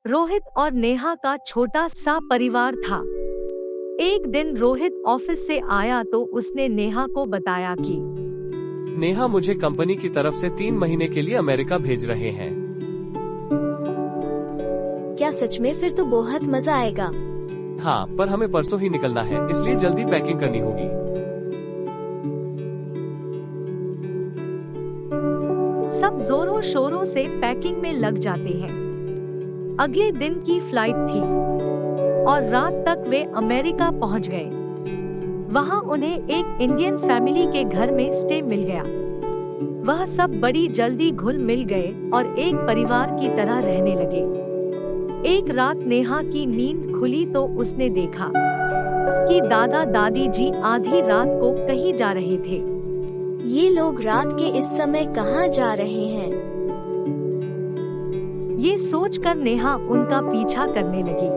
रोहित और नेहा का छोटा सा परिवार था। एक दिन रोहित ऑफिस से आया तो उसने नेहा को बताया कि नेहा, मुझे कंपनी की तरफ से 3 महीने के लिए अमेरिका भेज रहे हैं। क्या सच में? फिर तो बहुत मजा आएगा। हाँ, पर हमें परसों ही निकलना है, इसलिए जल्दी पैकिंग करनी होगी। सब जोरों शोरों से पैकिंग में लग जाते हैं। अगले दिन की फ्लाइट थी और रात तक वे अमेरिका पहुंच गए। वहां उन्हें एक इंडियन फैमिली के घर में स्टे मिल गया। वह सब बड़ी जल्दी घुल मिल गए और एक परिवार की तरह रहने लगे। एक रात नेहा की नींद खुली तो उसने देखा कि दादा दादी जी आधी रात को कहीं जा रहे थे। ये लोग रात के इस समय कहाँ जा रहे हैं? ये सोचकर नेहा उनका पीछा करने लगी।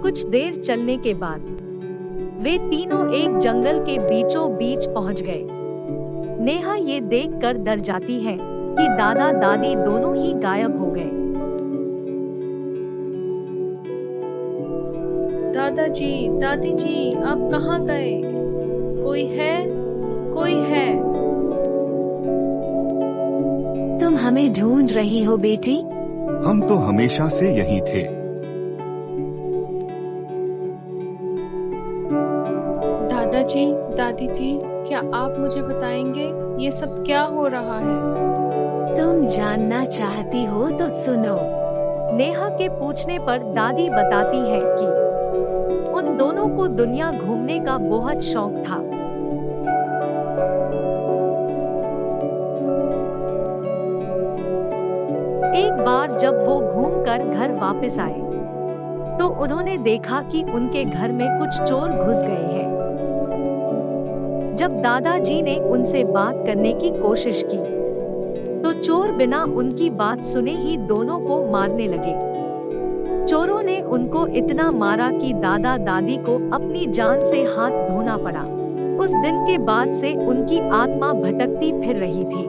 कुछ देर चलने के बाद वे तीनों एक जंगल के बीचों बीच पहुंच गए। नेहा ये देखकर डर जाती है कि दादा दादी दोनों ही गायब हो गए। दादाजी, दादी जी, आप कहाँ गए? कोई है? कोई है? तुम हमें ढूंढ रही हो बेटी? हम तो हमेशा से यहीं थे। दादाजी, दादी जी, क्या आप मुझे बताएंगे ये सब क्या हो रहा है? तुम जानना चाहती हो तो सुनो। नेहा के पूछने पर दादी बताती है कि उन दोनों को दुनिया घूमने का बहुत शौक था। एक बार जब वो घूमकर घर वापस आए तो उन्होंने देखा कि उनके घर में कुछ चोर घुस गए हैं। जब दादाजी ने उनसे बात करने की कोशिश की तो चोर बिना उनकी बात सुने ही दोनों को मारने लगे। चोरों ने उनको इतना मारा कि दादा दादी को अपनी जान से हाथ धोना पड़ा। उस दिन के बाद से उनकी आत्मा भटकती फिर रही थी।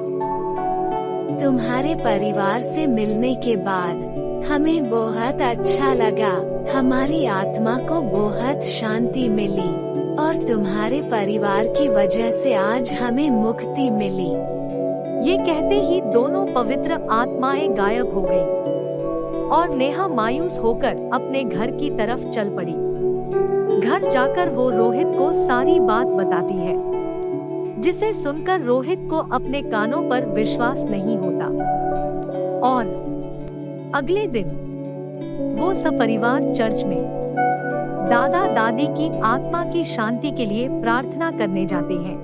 तुम्हारे परिवार से मिलने के बाद हमें बहुत अच्छा लगा। हमारी आत्मा को बहुत शांति मिली और तुम्हारे परिवार की वजह से आज हमें मुक्ति मिली। ये कहते ही दोनों पवित्र आत्माएं गायब हो गईं और नेहा मायूस होकर अपने घर की तरफ चल पड़ी। घर जाकर वो रोहित को सारी बात बताती है, जिसे सुनकर रोहित को अपने कानों पर विश्वास नहीं होता। और अगले दिन वो सपरिवार चर्च में दादा दादी की आत्मा की शांति के लिए प्रार्थना करने जाते हैं।